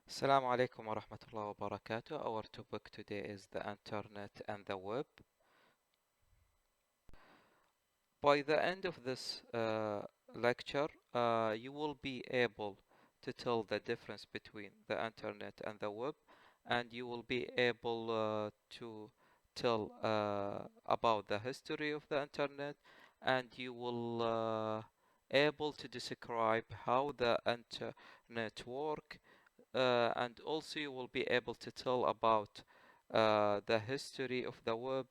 Assalamu alaikum wa rahmatullahi wa barakatuh. Our topic today is the internet and the web. By the end of this lecture, you will be able to tell the difference between the internet and the web, and you will be able to tell about the history of the internet, and you will able to describe how the internet work, and also you will be able to tell about the history of the web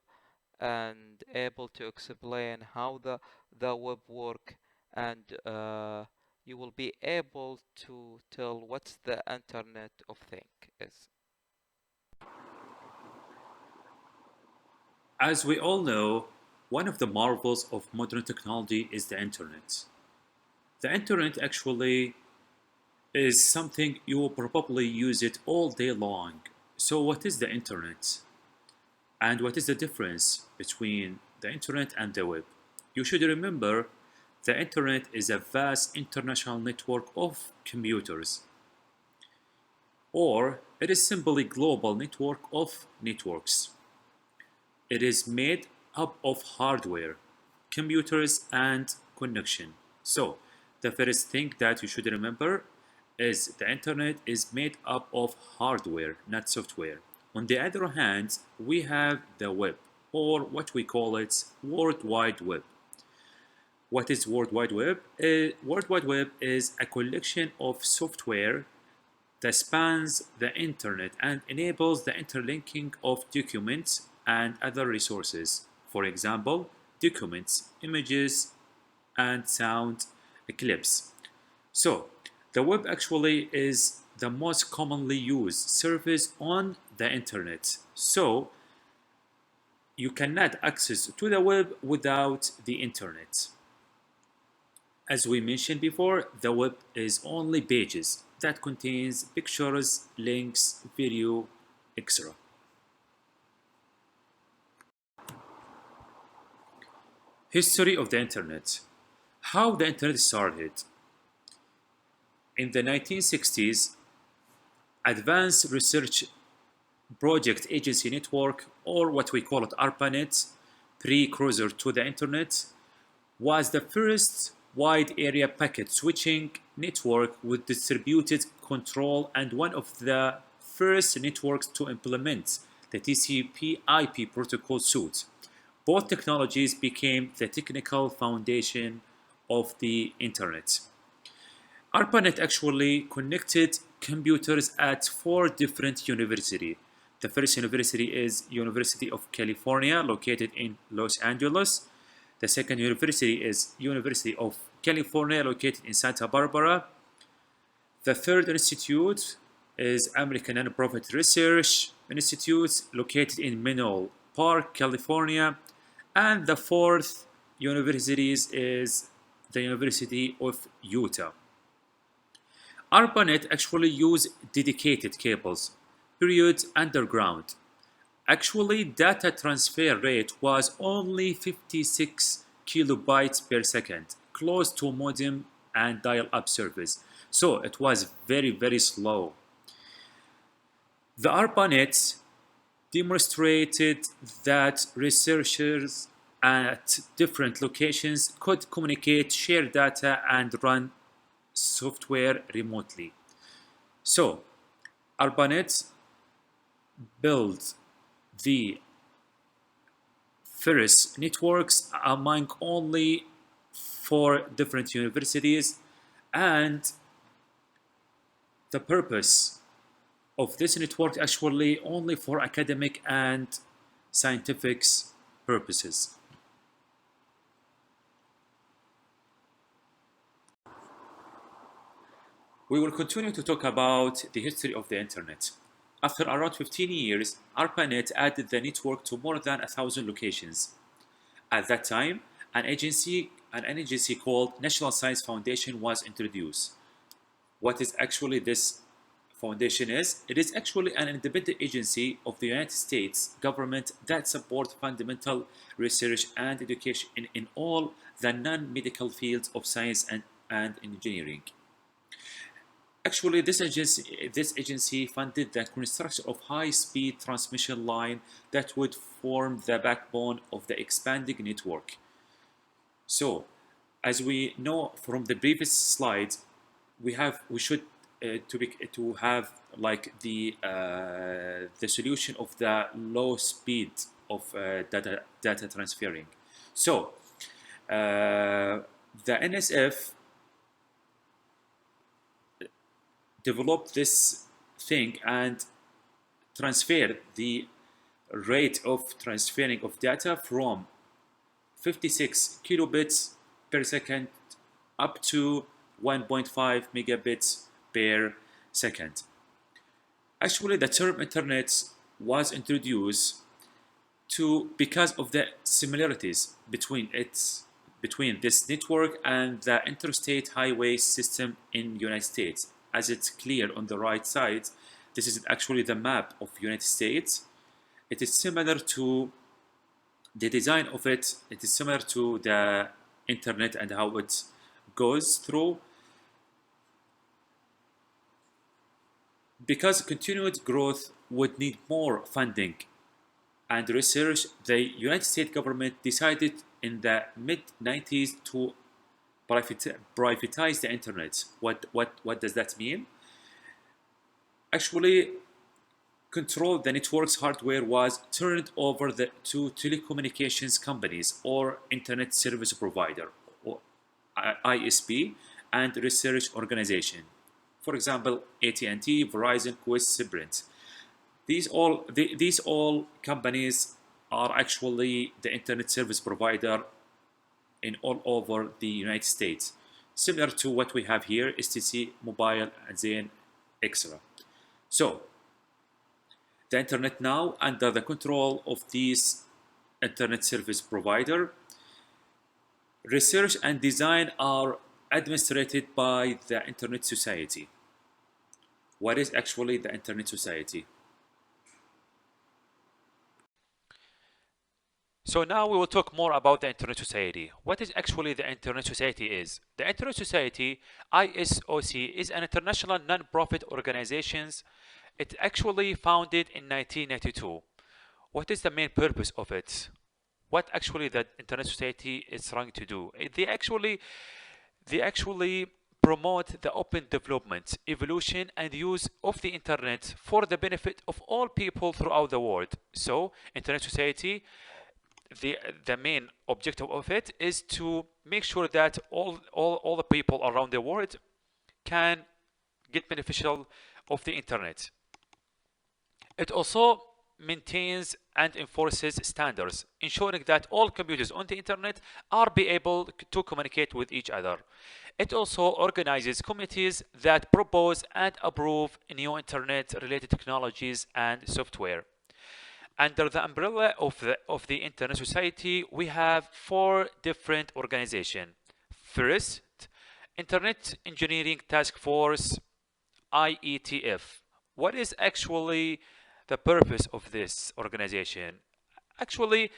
and able to explain how the web work, and you will be able to tell what's the internet of thing is. As we all know, one of the marvels of modern technology is the internet. The internet actually is something you will probably use it all day long. So, what is the internet? And what is the difference between the internet and the web? You should remember the internet is a vast international network of computers, or it is simply global network of networks. It is made up of hardware, computers, and connection. So, the first thing that you should remember is the internet is made up of hardware, not software. On the other hand, we have the web, or what we call it World Wide Web. What is World Wide Web? World Wide Web is a collection of software that spans the internet and enables the interlinking of documents and other resources. For example, documents, images, and sound clips. So, the web actually is the most commonly used service on the internet. So, you cannot access to the web without the internet. As we mentioned before, the web is only pages that contains pictures, links, video, etc. History of the internet. How the internet started. In the 1960s, Advanced Research Project Agency Network, or what we call it ARPANET, precursor to the internet, was the first wide area packet switching network with distributed control and one of the first networks to implement the TCP/IP protocol suite. Both technologies became the technical foundation of the internet. ARPANET actually connected computers at four different universities. The first university is University of California, located in Los Angeles. The second university is University of California, located in Santa Barbara. The third institute is American Nonprofit Research Institute, located in Menlo Park, California. And the fourth university is the University of Utah. ARPANET actually use dedicated cables, period, underground. Actually, data transfer rate was only 56 kilobytes per second, close to modem and dial-up service. So it was very, very slow. The ARPANET demonstrated that researchers at different locations could communicate, share data, and run software remotely. So, ARPANET built the first networks among only four different universities, and the purpose of this network actually only for academic and scientific purposes. We will continue to talk about the history of the internet. After around 15 years, ARPANET added the network to more than 1,000 locations. At that time, an agency called National Science Foundation was introduced. What is actually this foundation is? It is actually an independent agency of the United States government that supports fundamental research and education in all the non-medical fields of science and engineering. Actually, this agency funded the construction of high-speed transmission line that would form the backbone of the expanding network. So, as we know from the previous slide, we should to have like the solution of the low speed of data transferring. So, the NSF developed this thing and transferred the rate of transferring of data from 56 kilobits per second up to 1.5 megabits per second. Actually, the term internet was introduced to because of the similarities between this network and the interstate highway system in United States. As it's clear on the right side, this is actually the map of United States. It is similar to the design of it. It is similar to the internet and how it goes through. Because continued growth would need more funding and research, the United States government decided in the mid 90s to privatize the internet. What does that mean? Actually, control the network's hardware was turned over to telecommunications companies or internet service provider or ISP and research organization. For example, AT&T, Verizon, Quest, Sprint. These all companies are actually the internet service provider in all over the United States, similar to what we have here, STC, Mobile, and Zain, etc. So the internet now under the control of these internet service provider. Research and design are administered by the Internet Society. What is actually the Internet Society? So now we will talk more about the Internet Society. What is actually the Internet Society is? The Internet Society, ISOC, is an international non-profit organization. It actually founded in 1992. What is the main purpose of it? What actually the Internet Society is trying to do? They actually promote the open development, evolution, and use of the internet for the benefit of all people throughout the world. So, Internet Society, the main objective of it is to make sure that all the people around the world can get beneficial of the internet. It also maintains and enforces standards, ensuring that all computers on the internet are be able to communicate with each other. It also organizes committees that propose and approve new internet related technologies and software. Under the umbrella of the Internet Society, we have four different organizations. First, Internet Engineering Task Force, IETF. What is actually the purpose of this organization? Actually,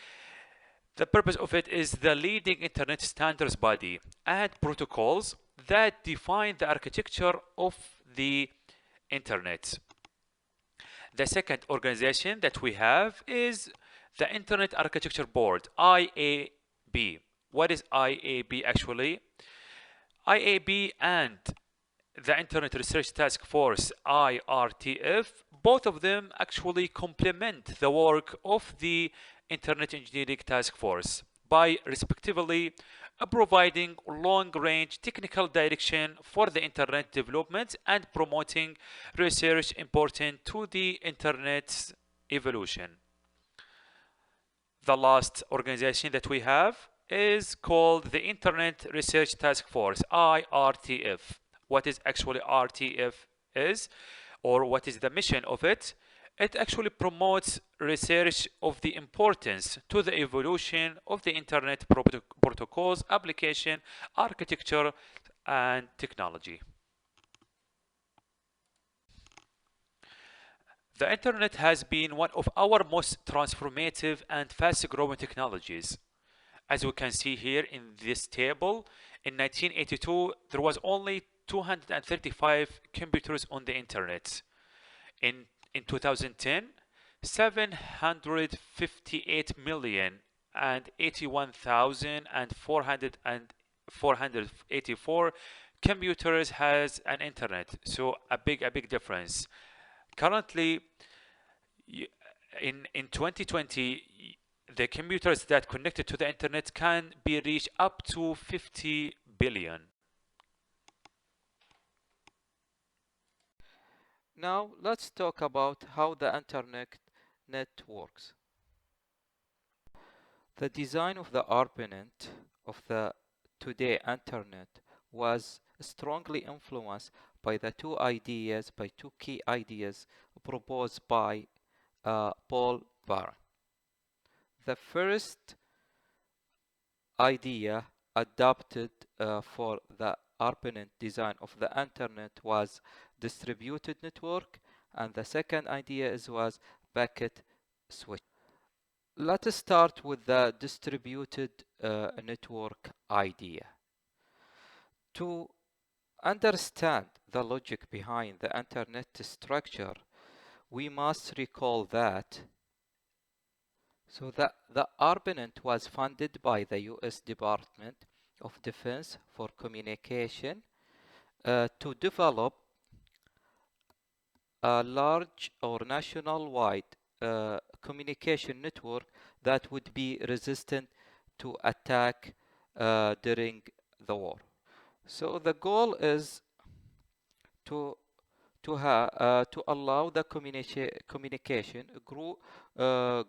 the purpose of it is the leading internet standards body and protocols that define the architecture of the internet. The second organization that we have is the Internet Architecture Board, IAB. What is IAB actually? IAB and the Internet Research Task Force, IRTF, both of them actually complement the work of the Internet Engineering Task Force by respectively providing long-range technical direction for the internet development and promoting research important to the internet's evolution. The last organization that we have is called the Internet Research Task Force, IRTF. What is actually RTF is, or what is the mission of it? It actually promotes research of the importance to the evolution of the internet protocols, application, architecture, and technology. The internet has been one of our most transformative and fast-growing technologies. As we can see here in this table, in 1982, there was only 235 computers on the internet. In 2010, 758 million and 81,484 computers has an internet. So a big difference. Currently, in 2020, the computers that connected to the internet can be reached up to 50 billion. Now let's talk about how the internet works. The design of the ARPANET of the today internet was strongly influenced by two key ideas proposed by Paul Barron. The first idea adopted for the ARPANET design of the internet was distributed network, and the second idea was packet switch. Let us start with the distributed network idea. To understand the logic behind the internet structure, we must recall that the ARPANET was funded by the US Department of Defense for communication to develop a large or national-wide communication network that would be resistant to attack during the war. So the goal is to to allow the communication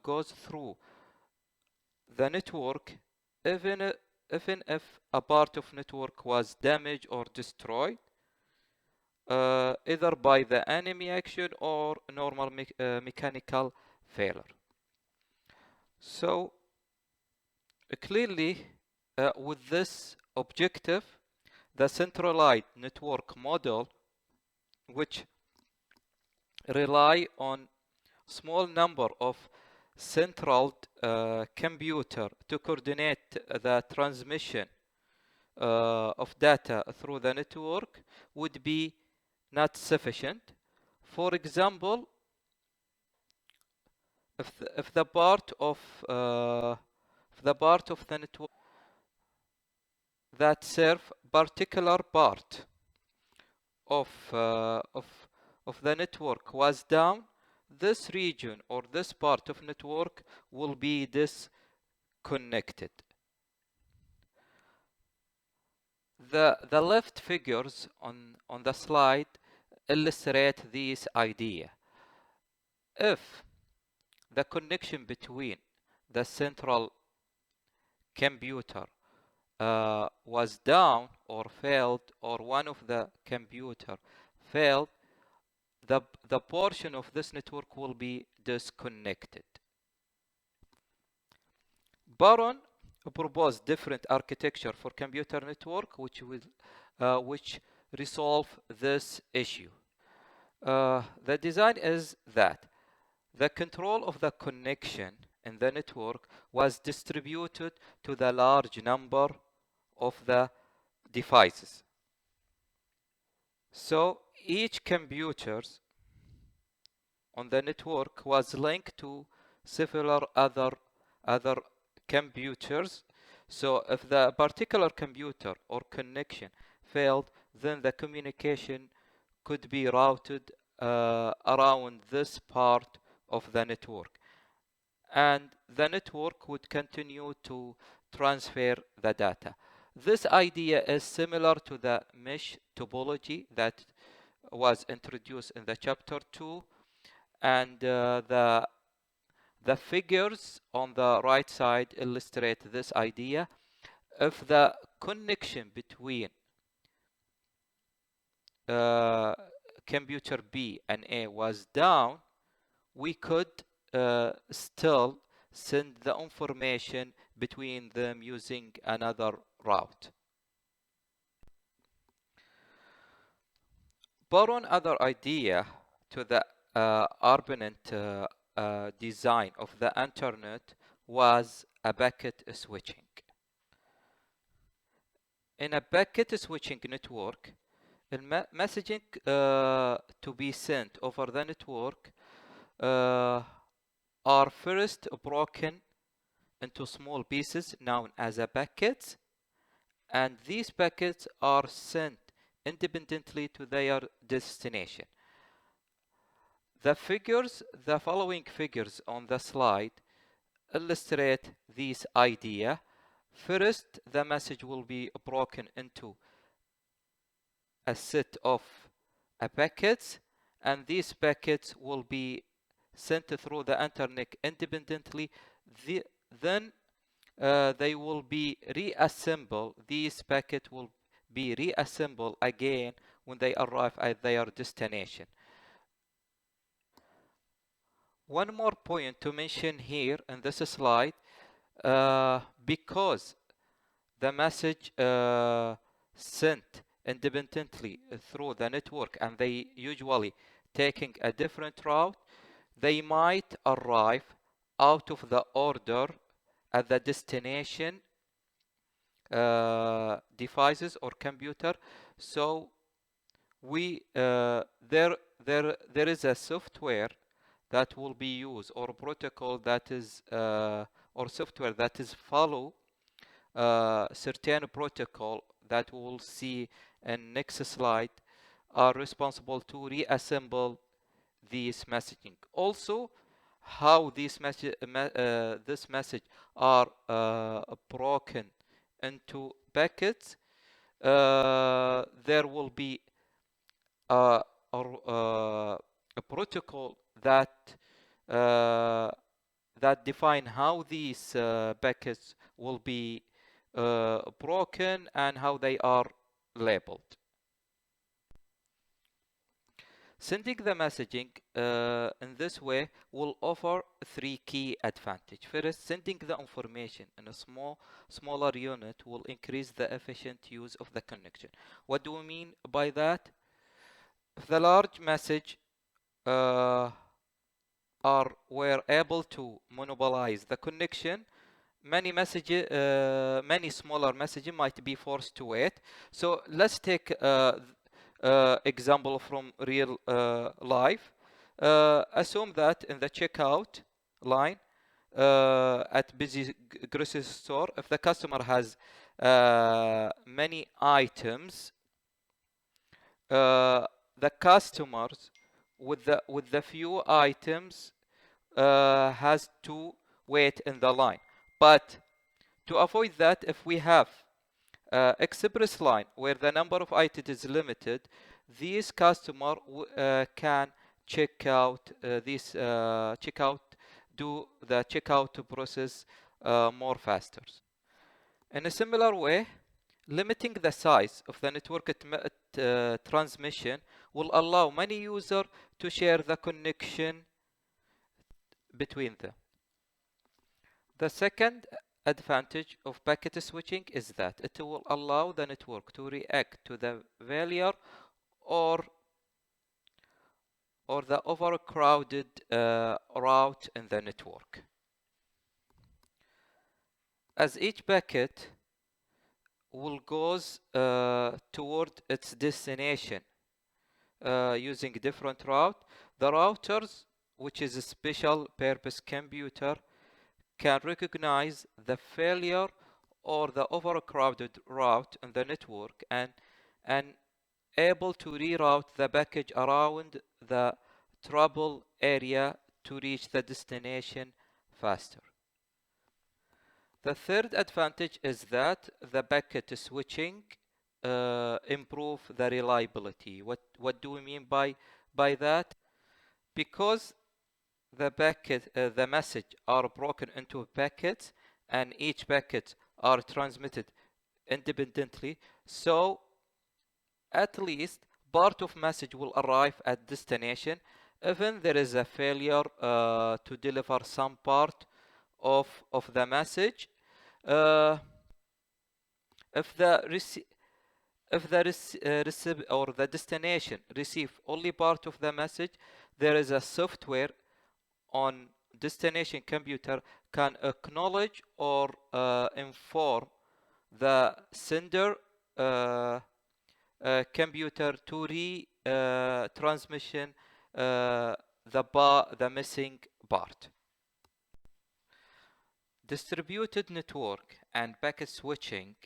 goes through the network even even if a part of network was damaged or destroyed, either by the enemy action or normal mechanical failure. So clearly, with this objective, the centralized network model, which rely on small number of central computer to coordinate the transmission of data through the network, would be not sufficient. For example, if the part of the network that serve particular part of the network was down, this region or this part of network will be disconnected. The left figures on the slide illustrate this idea. If the connection between the central computer was down or failed, or one of the computer failed, the portion of this network will be disconnected. Baron proposed different architecture for computer network which resolve this issue. The design is that the control of the connection in the network was distributed to the large number of the devices. So each computer on the network was linked to several other computers. So if the particular computer or connection failed, then the communication could be routed around this part of the network, and the network would continue to transfer the data. This idea is similar to the mesh topology that was introduced in the chapter 2, and the figures on the right side illustrate this idea. If the connection between computer B and A was down, we could still send the information between them using another route. But one other idea to the ARPANET design of the internet was a packet switching. In a packet switching network, messaging to be sent over the network are first broken into small pieces known as packets, and these packets are sent independently to their destination. The following figures on the slide illustrate this idea. First, the message will be broken into a set of packets, and these packets will be sent through the internet independently. Then they will be reassembled. These packets will be reassembled again when they arrive at their destination. One more point to mention here in this slide, because the message sent independently through the network and they usually taking a different route, they might arrive out of the order at the destination devices or computer. So we there is a software that will be used, or protocol that is or software that is follow certain protocol that we'll see in next slide, are responsible to reassemble this messaging. Also, how this message are broken into packets, there will be uh, a protocol that that define how these packets will be broken and how they are labeled. Sending the messaging in this way will offer three key advantages. First, sending the information in a smaller unit will increase the efficient use of the connection. What do we mean by that? If the large message were able to monopolize the connection, many smaller messages might be forced to wait. So let's take example from real life. Assume that in the checkout line at busy grocery store, if the customer has many items, the customers with the few items has to wait in the line. But to avoid that, if we have express line where the number of items is limited, these customer can check out do the checkout process more faster. In a similar way, limiting the size of the network transmission will allow many users to share the connection between them. The second advantage of packet switching is that it will allow the network to react to the failure or the overcrowded route in the network. As each packet will goes toward its destination using different route, the routers, which is a special purpose computer, can recognize the failure or the overcrowded route in the network and able to reroute the package around the trouble area to reach the destination faster. The third advantage is that the packet switching improve the reliability. What do we mean by that? Because the message are broken into packets and each packet are transmitted independently, so at least part of message will arrive at destination even there is a failure to deliver some part of the message. If the receive or the destination receive only part of the message, there is a software on destination computer can acknowledge or inform the sender computer to transmission the missing part. Distributed network and packet switching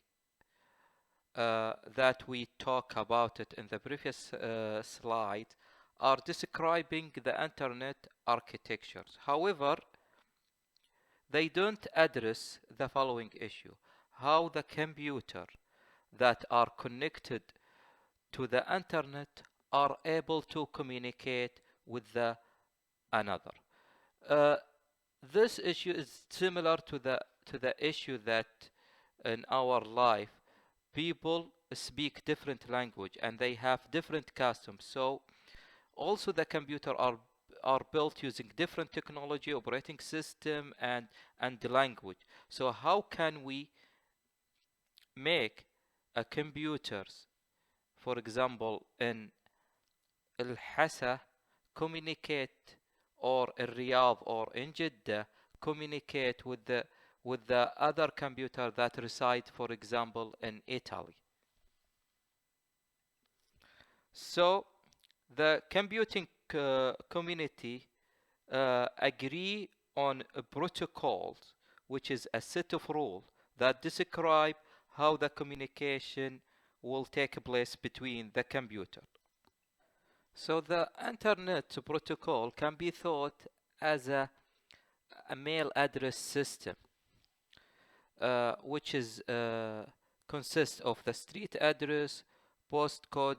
that we talk about it in the previous slide are describing the internet architectures. However, they don't address the following issue: how the computer that are connected to the internet are able to communicate with another. Uh, this issue is similar to the issue that in our life people speak different language and they have different customs. So also the computer are built using different technology, operating system, and language. So how can we make a computers, for example, in الحسا communicate, or in Riyadh or in Jeddah communicate with the other computer that reside, for example, in Italy? So the computing community agree on a protocol, which is a set of rules that describe how the communication will take place between the computer. So the internet protocol can be thought as a mail address system, which is consists of the street address, postcode,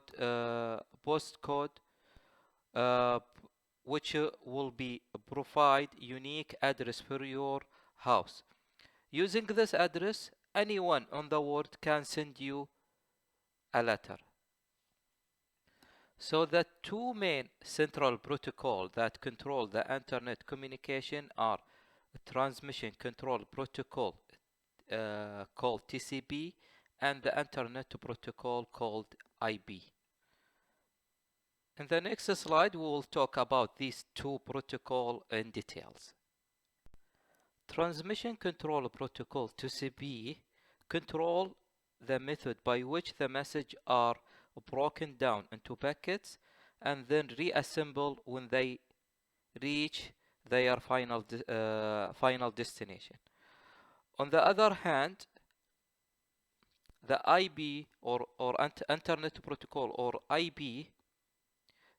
uh, which will be provide unique address for your house. Using this address, anyone on the world can send you a letter. So the two main central protocols that control the internet communication are a transmission control protocol called TCP and the internet protocol called IP. In the next slide, we will talk about these two protocols in details. Transmission control protocol TCP control the method by which the messages are broken down into packets and then reassembled when they reach their final destination. On the other hand, the IP or internet protocol, or IP,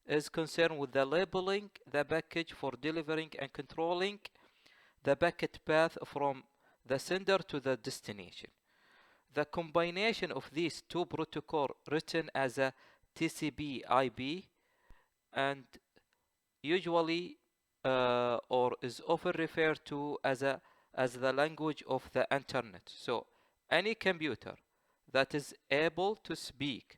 is concerned with the labeling the package for delivering and controlling the packet path from the sender to the destination. The combination of these two protocols, written as a TCP IP, and usually or is often referred to as the language of the internet. So any computer that is able to speak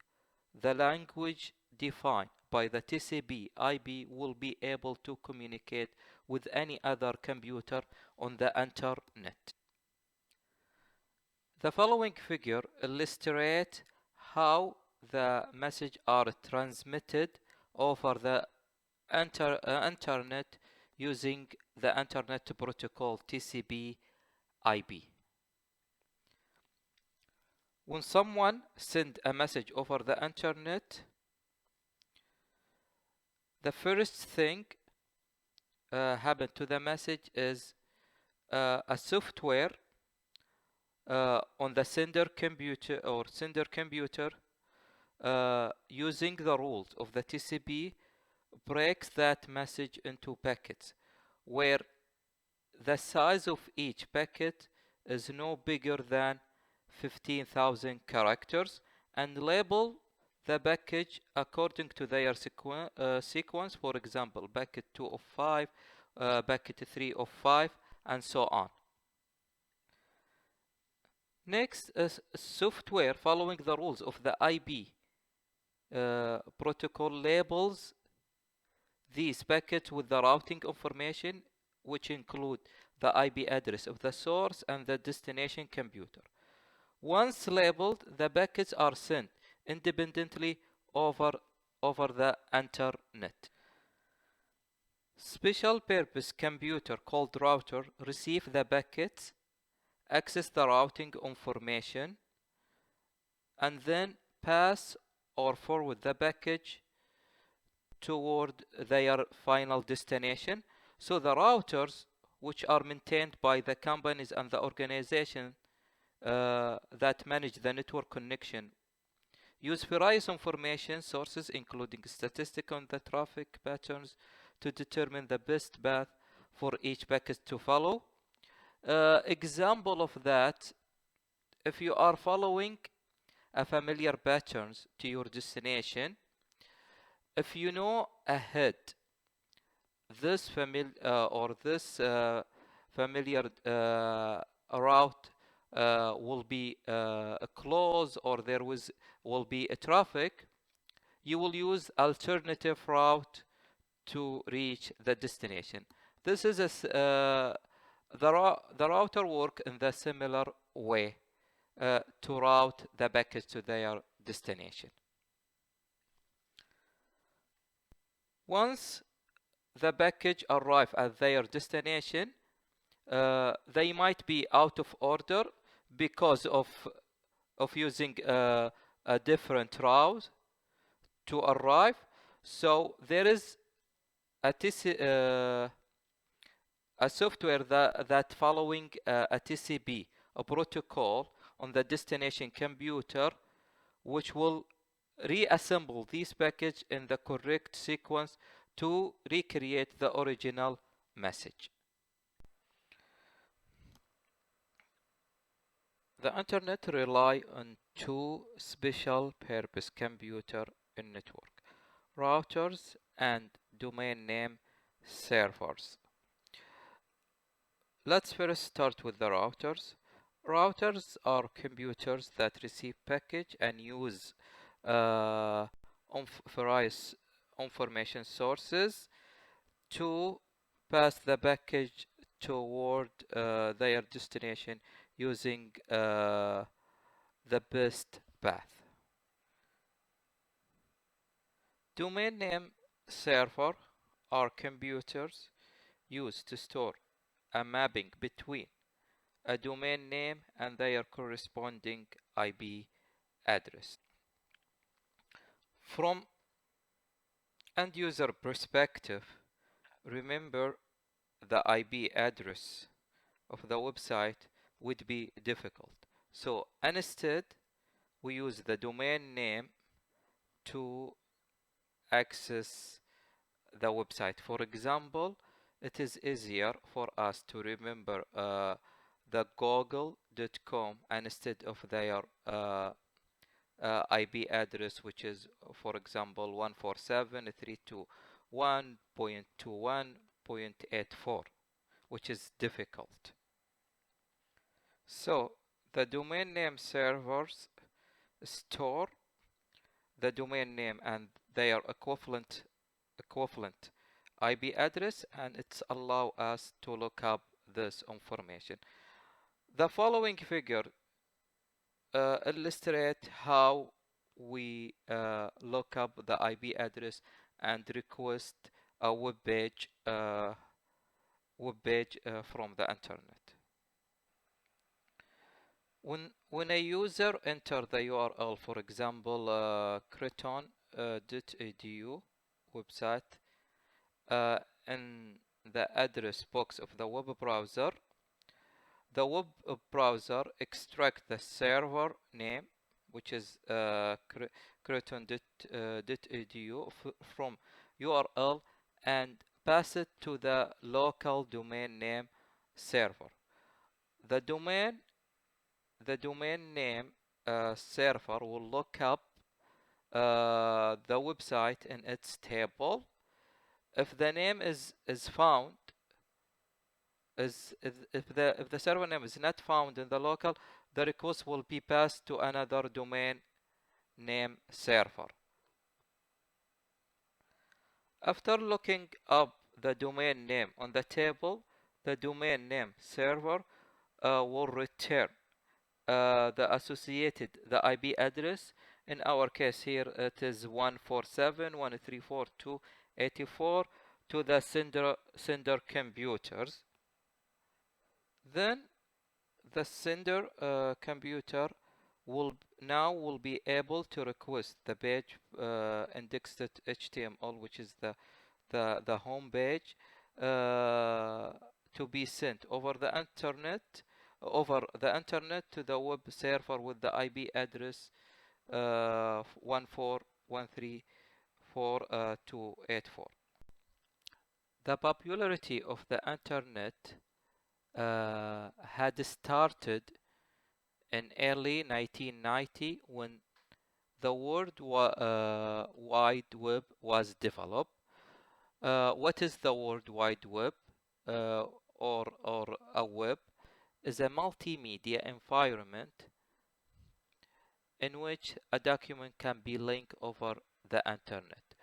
the language defined by the TCP IP will be able to communicate with any other computer on the internet. The following figure illustrates how the messages are transmitted over the internet using the internet protocol TCP IP. When someone sends a message over the internet, the first thing happen to the message is a software on the sender computer using the rules of the TCP breaks that message into packets, where the size of each packet is no bigger than 15,000 characters, and label the package according to their sequence, for example, packet 2 of 5, packet 3 of 5, and so on. Next is software following the rules of the IP protocol labels these packets with the routing information, which include the IP address of the source and the destination computer. Once labeled, the packets are sent independently over the internet. Special purpose computer called router receive the packets, access the routing information, and then pass or forward the package toward their final destination. So the routers, which are maintained by the companies and the organization that manage the network connection, use various information sources, including statistics on the traffic patterns, to determine the best path for each packet to follow. Example of that, if you are following a familiar patterns to your destination, if you know ahead this familiar route will be closed, or will be a traffic, you will use alternative route to reach the destination. This is the router work in the similar way to route the package to their destination. Once the package arrive at their destination, they might be out of order because of using a different route to arrive. So there is a software that following a TCP, a protocol on the destination computer, which will reassemble these packages in the correct sequence to recreate the original message. The internet rely on two special purpose computer in network: routers and domain name servers. Let's first start with the routers. Routers are computers that receive package and use various information sources to pass the package toward their destination using the best path. Domain name server are computers used to store a mapping between a domain name and their corresponding IP address. From end user perspective, remember the IP address of the website would be difficult. So instead, we use the domain name to access the website. For example, it is easier for us to remember the google.com instead of their IP address, which is, for example, 147.321.21.84, which is difficult. So the domain name servers store the domain name and their equivalent IP address, and it's allow us to look up this information. The following figure illustrate how we look up the IP address and request a web page from the internet. When a user enter the URL, for example, creton.edu website, in the address box of the web browser, the web browser extract the server name, which is creton.edu from URL, and pass it to the local domain name server. The domain name server will look up the website in its table. If the name is found, if the server name is not found in the local, the request will be passed to another domain name server. After looking up the domain name on the table, the domain name server will return the associated IP address. In our case here, it is 147.134.284 to the sender computers. Then the sender computer will be able to request the page indexed HTML, which is the home page, to be sent over the internet to the web server with the IP address 14134.284. The popularity of the internet had started in early 1990 when the World Wide Web was developed. What is the World Wide Web? Uh, or a web is a multimedia environment in which a document can be linked over the internet.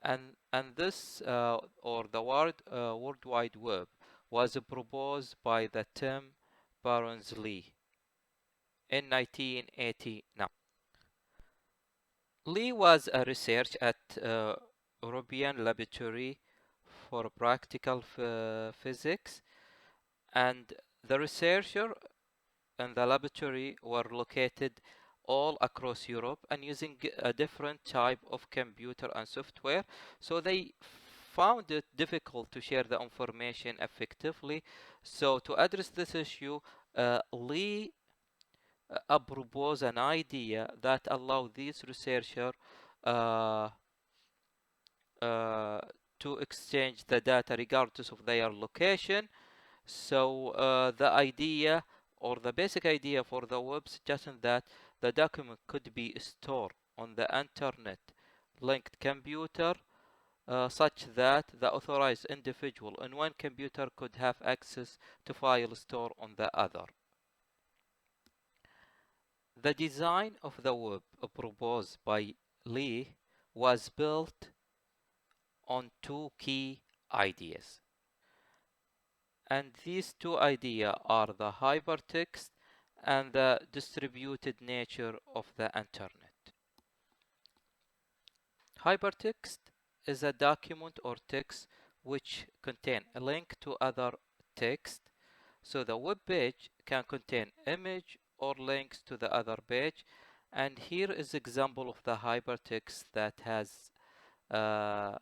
And this or the World Wide Web was proposed by the Tim Berners-Lee in 1989. Lee was a researcher at European Laboratory for Practical Physics, and the researcher and the laboratory were located all across Europe and using a different type of computer and software. So they found it difficult to share the information effectively. So to address this issue, Lee proposed an idea that allowed these researchers uh, uh, to exchange the data regardless of their location. So the idea or the basic idea for the web suggestion that the document could be stored on the internet linked computer such that the authorized individual in one computer could have access to files stored on the other. The design of the web proposed by Lee was built on two key ideas. And these two ideas are the hypertext and the distributed nature of the internet. Hypertext is a document or text which contain a link to other text. So the web page can contain image or links to the other page. And here is example of the hypertext that has a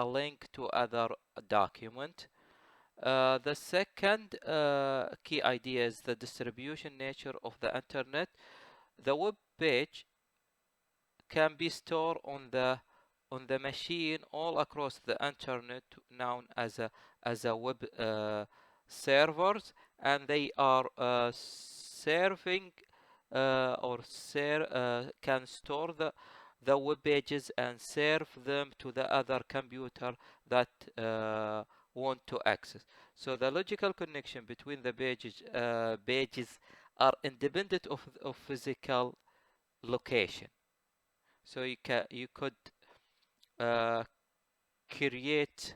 link to other document. The second key idea is the distribution nature of the internet. The web page can be stored on the machine all across the internet, known as a web servers, and they are serving can store the web pages and serve them to the other computer that want to access. So the logical connection between the pages are independent of physical location. So you could uh, create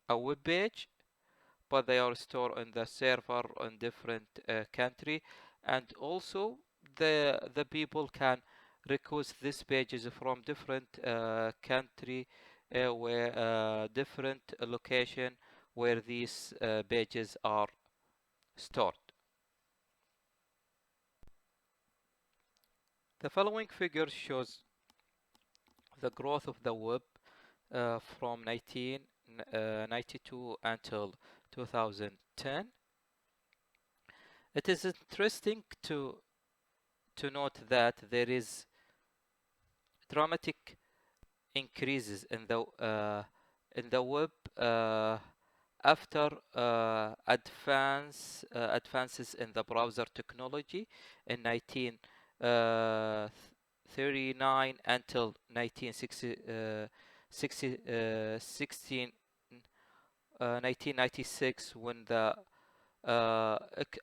a web page, but they are stored on the server in different country, and also the people can request these pages from different country where different location where these pages are stored. The following figure shows the growth of the web from 1992 until 2010. It is interesting to note that there is dramatic increases in the web after advances in the browser technology in 1939 until 1996 when the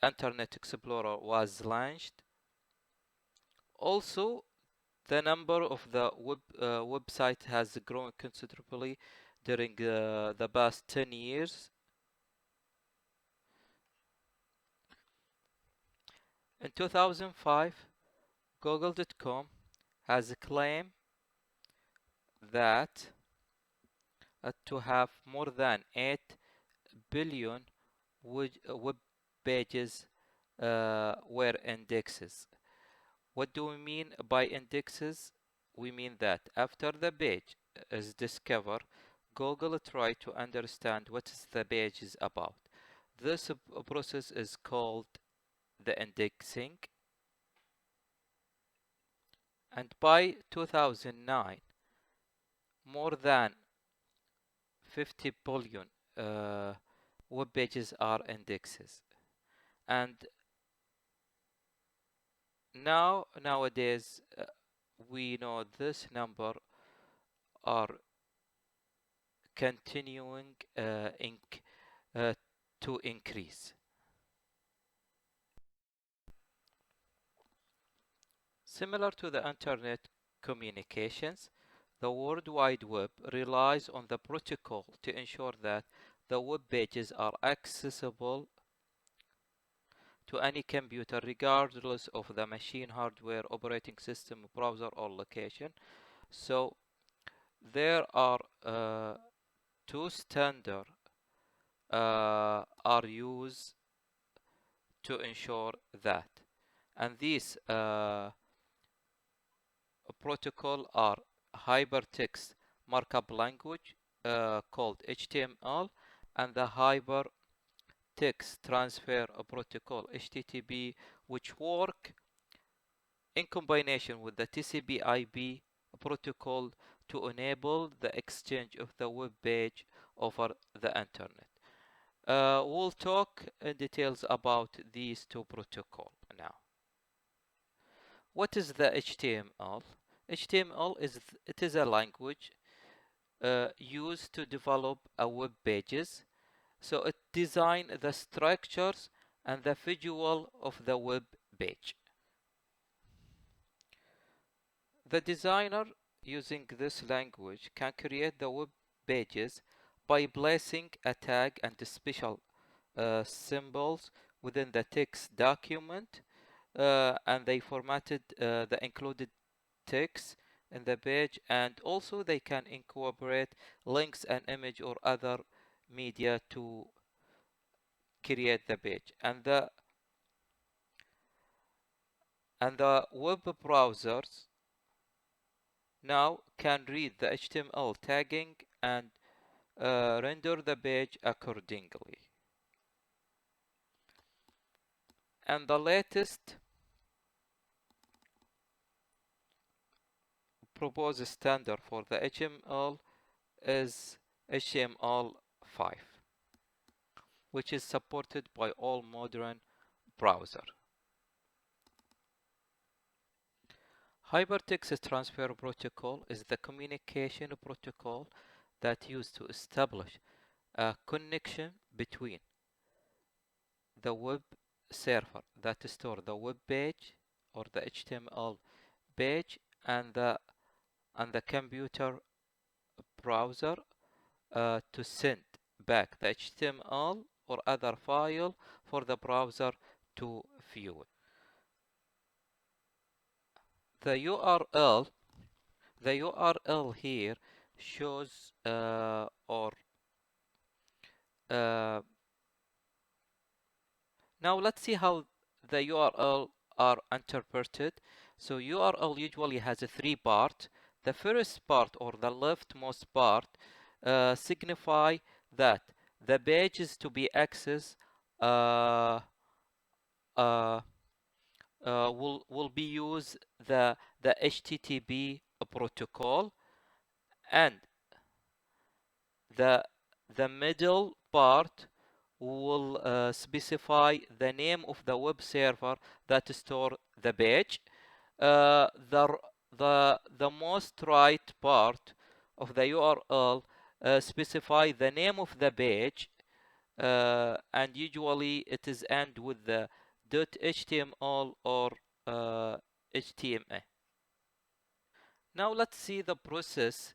Internet Explorer was launched. Also, the number of the website has grown considerably during the past 10 years. In 2005, Google.com has claimed that to have more than 8 billion web pages were indexes. What do we mean by indexes? We mean that after the page is discovered, Google try to understand what is the page is about. This process is called the indexing, and by 2009, more than 50 billion uh, web pages are indexes. And nowadays, we know this number are continuing uh, to increase. Similar to the internet communications, the World Wide Web relies on the protocol to ensure that the web pages are accessible to any computer regardless of the machine, hardware, operating system, browser, or location. So there are two standards are used to ensure that. And these protocol are hypertext markup language called HTML and the hypertext transfer protocol HTTP, which work in combination with the TCP/IP protocol to enable the exchange of the web page over the internet. We'll talk in details about these two protocols now. What is the HTML? HTML is a language used to develop a web pages. So it design the structures and the visual of the web page. The designer using this language can create the web pages by placing a tag and special symbols within the text document, and they formatted the included text in the page, and also they can incorporate links and image or other media to create the page. And the web browsers now can read the HTML tagging and render the page accordingly. And the latest proposed standard for the HTML is HTML5, which is supported by all modern browsers. Hypertext Transfer Protocol is the communication protocol that used to establish a connection between the web server that store the web page or the HTML page and the computer browser to send back the HTML or other file for the browser to view it. The URL the URL here shows or now let's see how the URL are interpreted. So URL usually has a three part. The first part or the leftmost part signify that the page is to be accessed uh, uh, will be use the HTTP protocol, and the the middle part will specify the name of the web server that store the page. The most right part of the URL specify the name of the page, and usually it is end with the .html or HTML. Now let's see the process,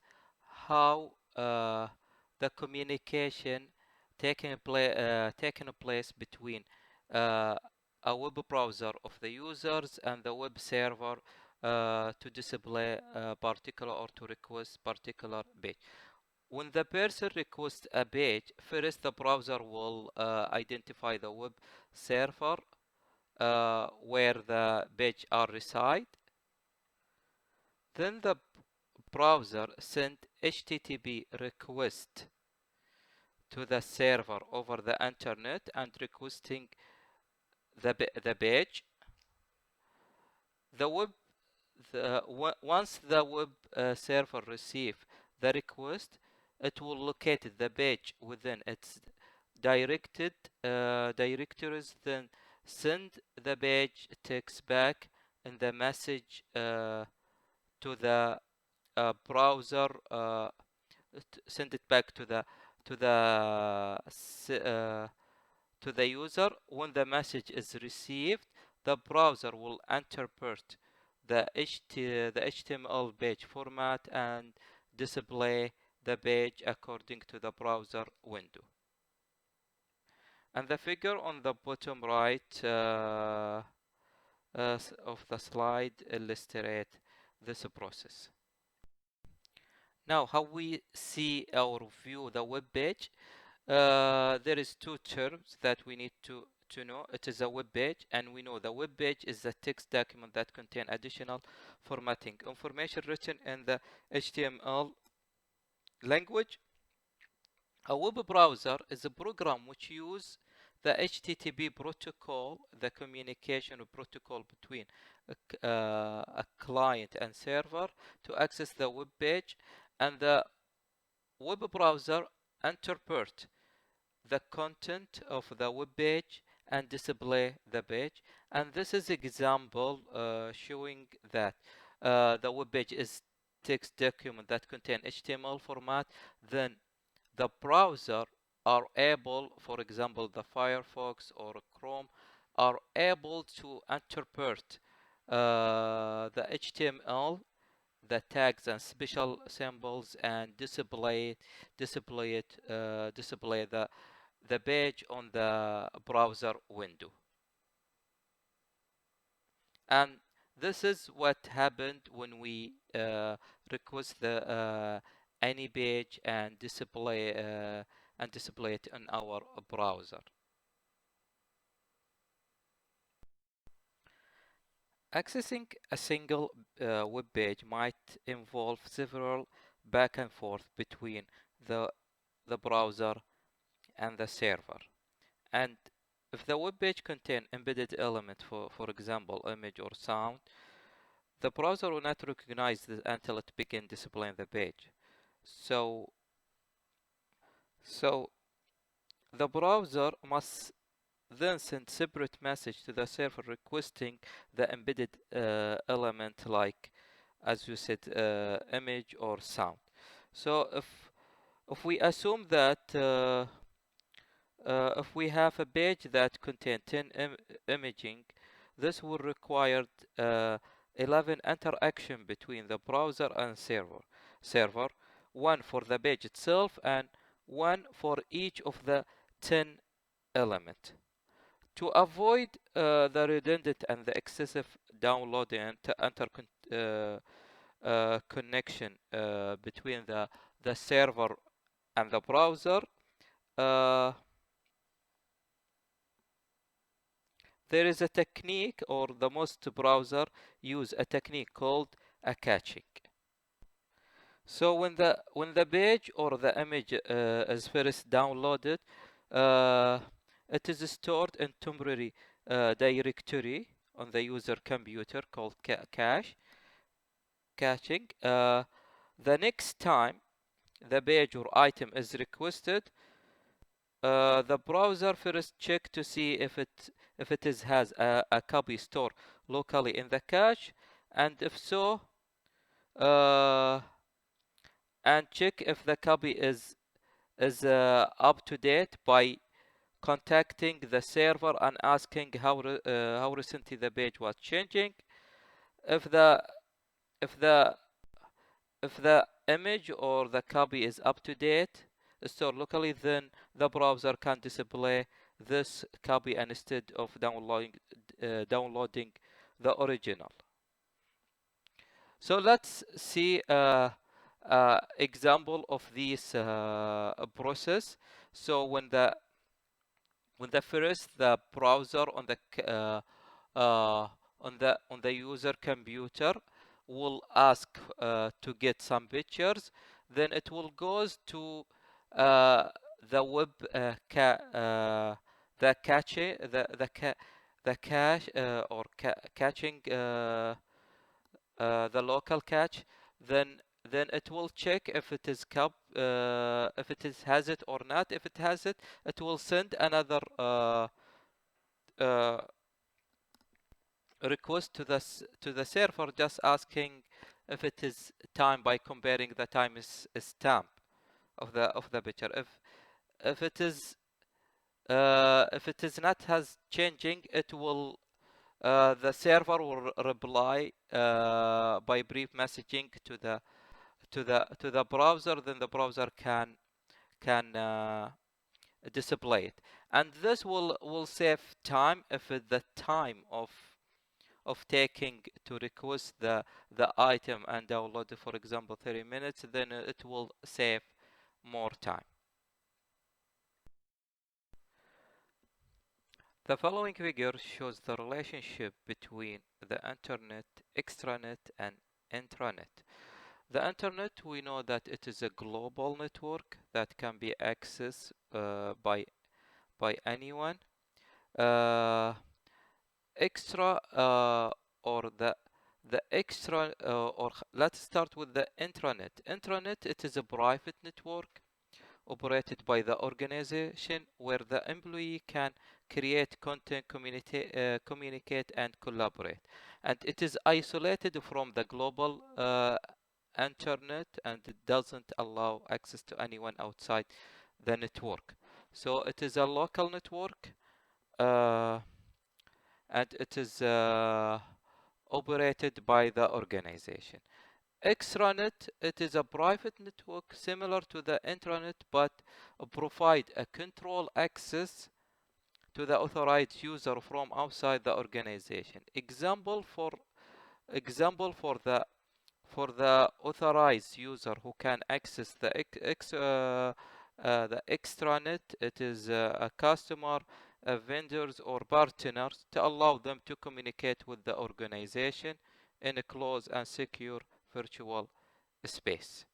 how the communication taking place between uh, a web browser of the users and the web server to display a particular or to request particular page. When the person requests a page, first the browser will identify the web server where the page are reside. Then the browser send HTTP request to the server over the internet and requesting the page. The web once the web server receive the request, it will locate the page within its directed directories, then send the page text back in the message to the browser, send it back to the to the uh, to the user. When the message is received, the browser will interpret the HTML page format and display the page according to the browser window. And the figure on the bottom right of the slide illustrates this process. Now, how we see or view the web page? There is two terms that we need to know. It is a web page, and we know the web page is a text document that contain additional formatting information written in the HTML language. A web browser is a program which use the HTTP protocol, the communication protocol between a client and server, to access the web page, and the web browser interpret the content of the web page and display the page. And this is example showing that the web page is text document that contain HTML format. Then the browser are able, for example the Firefox or Chrome, are able to interpret the HTML, the tags and special symbols, and display the page on the browser window. And this is what happened when we request the any page and display it in our browser. Accessing a single web page might involve several back and forth between the browser and the server. And if the web page contains embedded element, for example image or sound, the browser will not recognize this until it begins displaying the page. So the browser must then send separate message to the server requesting the embedded element, like as you said image or sound. So if we assume that if we have a page that contains 10 imaging, this will require 11 interaction between the browser and server, one for the page itself and one for each of the 10 elements. To avoid the redundant and the excessive downloading and connection between the server and the browser, there is a technique, or the most browser use a technique called a caching. So when the page or the image is first downloaded, it is stored in temporary directory on the user computer called caching. The next time the page or item is requested, the browser first check to see if it has a copy stored locally in the cache, and if so, and check if the copy is up to date by contacting the server and asking how recently the page was changing. If the image or the copy is up to date, stored locally, then the browser can display this copy instead of downloading the original. So let's see example of this process. So when the browser uh, on the user computer will ask to get some pictures, then it will goes to uh, the web the cache the cache or catching the local cache, then it will check if it is if it is has it or not. If it has it, it will send another uh, request to the server, just asking if it is time by comparing the time is stamp of the picture. If it is not has changing, it will the server will reply by brief messaging to the browser. Then the browser can display it, and this will save time. If the time of taking to request the item and download it, for example, 30 minutes, then it will save more time. The following figure shows the relationship between the internet, extranet, and intranet. The internet, we know that it is a global network that can be accessed by anyone. Uh, extra or the extra or let's start with the intranet. Intranet, it is a private network operated by the organization where the employee can create content, communicate, and collaborate. And it is isolated from the global internet, and it doesn't allow access to anyone outside the network. So it is a local network, uh, and it is operated by the organization. Extranet, it is a private network similar to the intranet, but provide a control access to the authorized user from outside the organization. Example for the authorized user who can access the extranet, it is a customer, vendors, or partners, to allow them to communicate with the organization in a closed and secure virtual space.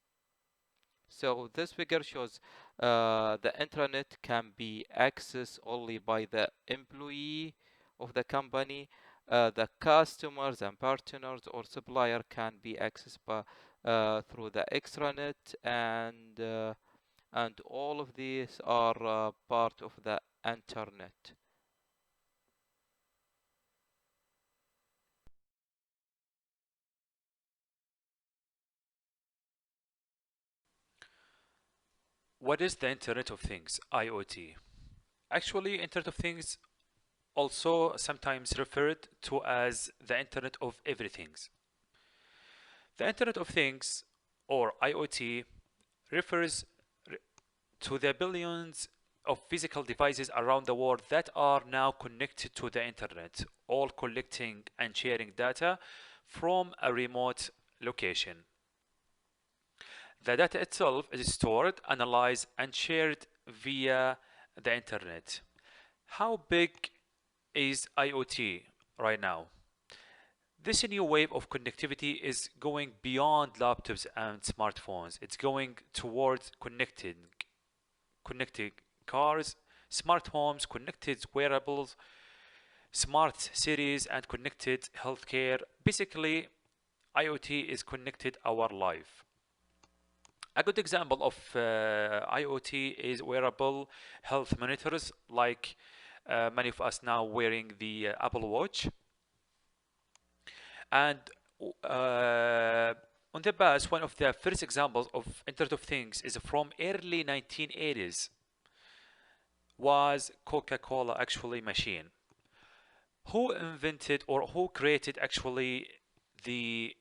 So this figure shows the intranet can be accessed only by the employee of the company. The customers and partners or supplier can be accessed by through the extranet, and all of these are part of the internet. What is the Internet of Things, IoT? Actually, Internet of Things also sometimes referred to as the Internet of Everythings. The Internet of Things, or IoT, refers to the billions of physical devices around the world that are now connected to the internet, all collecting and sharing data from a remote location. The data itself is stored, analyzed, and shared via the internet. How big is IoT right now? This new wave of connectivity is going beyond laptops and smartphones. It's going towards connected cars, smart homes, connected wearables, smart cities, and connected healthcare. Basically, IoT is connected our life. A good example of IoT is wearable health monitors, like many of us now wearing the Apple Watch. And on the past, one of the first examples of Internet of Things is from early 1980s, was Coca-Cola actually machine. Who invented or who created actually the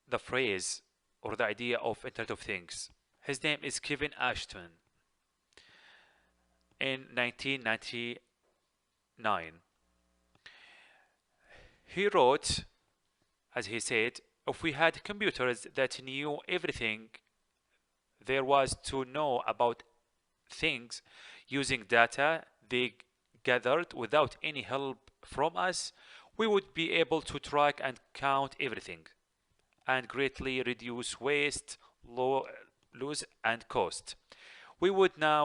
the phrase or the idea of Internet of Things? His name is Kevin Ashton in 1999. He wrote, as he said, if we had computers that knew everything there was to know about things using data they gathered without any help from us, we would be able to track and count everything and greatly reduce waste, loss, and cost. We would now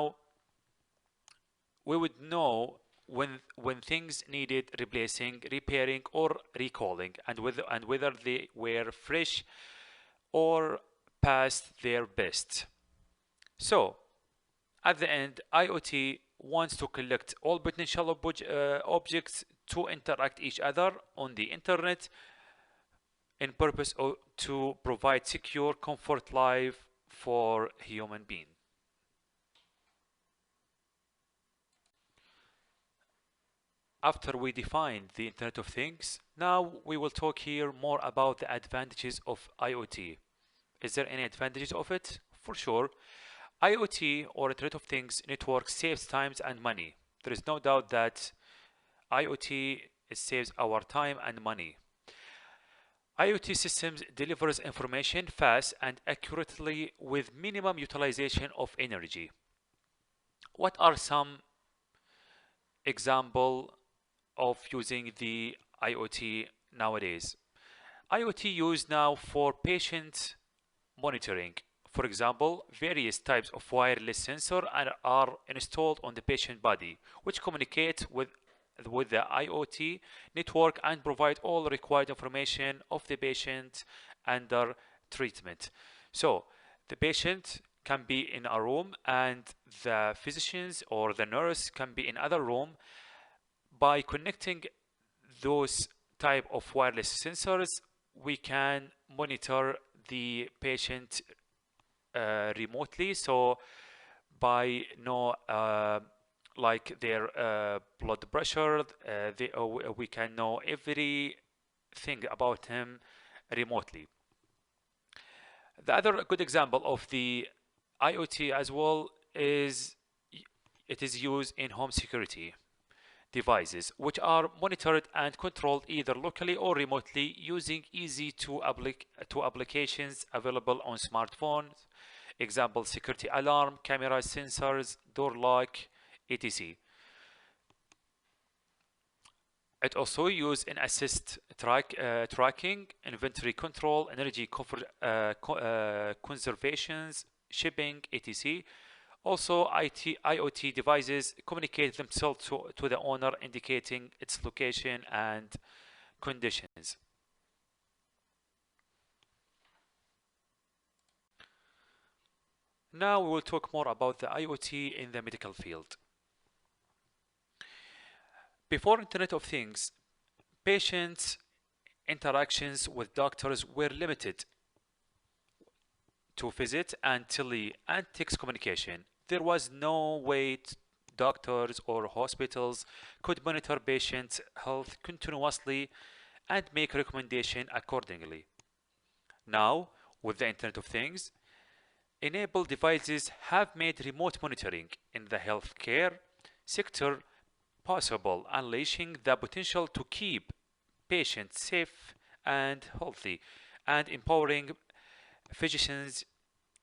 we would know when things needed replacing, repairing, or recalling, and whether they were fresh or past their best. So, at the end, IoT wants to collect all potential objects to interact each other on the internet in purpose to provide secure, comfort life for human being. After we define the Internet of Things, now we will talk here more about the advantages of IoT. Is there any advantages of it? For sure. IoT or Internet of Things network saves times and money. There is no doubt that IoT saves our time and money. IoT systems delivers information fast and accurately with minimum utilization of energy. What are some example of using the IoT nowadays? IoT used now for patient monitoring. For example, various types of wireless sensors are installed on the patient body, which communicate with the IoT network and provide all required information of the patient under treatment. So the patient can be in a room and the physicians or the nurse can be in other room. By connecting those type of wireless sensors, we can monitor the patient remotely. So by like their blood pressure, we can know everything about him remotely. The other good example of the IoT as well is it is used in home security devices, which are monitored and controlled either locally or remotely using easy to applications available on smartphones. Example, security alarm, camera sensors, door lock, etc. It also used in assist tracking, inventory control, energy conservations, shipping, etc. Also, IoT devices communicate themselves to the owner, indicating its location and conditions. Now we will talk more about the IoT in the medical field. Before Internet of Things, patients' interactions with doctors were limited to visit and tele and text communication. There was no way doctors or hospitals could monitor patients' health continuously and make recommendations accordingly. Now, with the Internet of Things, enabled devices have made remote monitoring in the healthcare sector possible, unleashing the potential to keep patients safe and healthy, and empowering physicians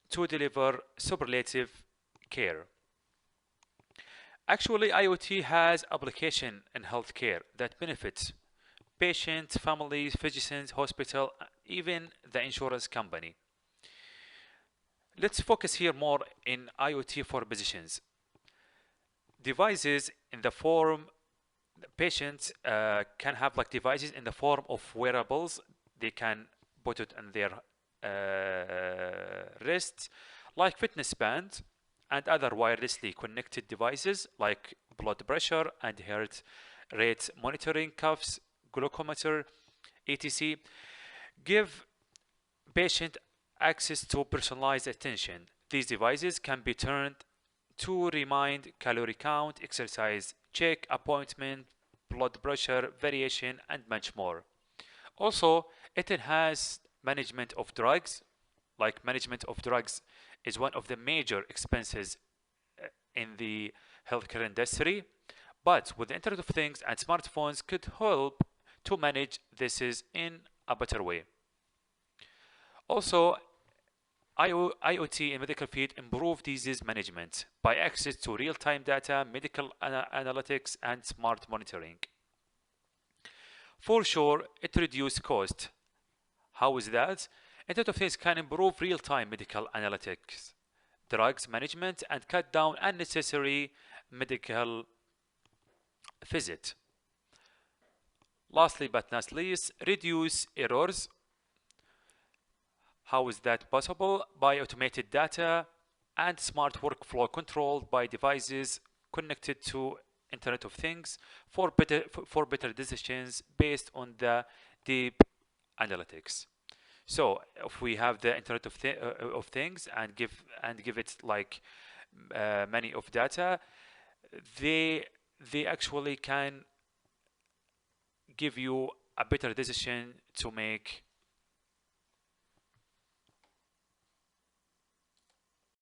to deliver superlative care. Actually, IoT has application in healthcare that benefits patients, families, physicians, hospital, even the insurance company. Let's focus here more in IoT for physicians. Devices in the form patients can have like devices in the form of wearables. They can put it on their wrists, like fitness bands and other wirelessly connected devices like blood pressure and heart rate monitoring cuffs, glucometer, etc. Give patient access to personalized attention. These devices can be turned to remind calorie count, exercise check, appointment, blood pressure variation, and much more. Also, it has management of drugs. Like management of drugs is one of the major expenses in the healthcare industry, but with the Internet of Things and smartphones could help to manage this is in a better way. Also, IoT in medical field improve disease management by access to real-time data, medical analytics, and smart monitoring. For sure, it reduces cost. How is that? Internet of Things can improve real-time medical analytics, drugs management, and cut down unnecessary medical visit. Lastly but not least, reduce errors. How is that possible? By automated data and smart workflow controlled by devices connected to Internet of Things for better decisions based on the deep analytics. So if we have the Internet of Things and give it like many of data, they actually can give you a better decision to make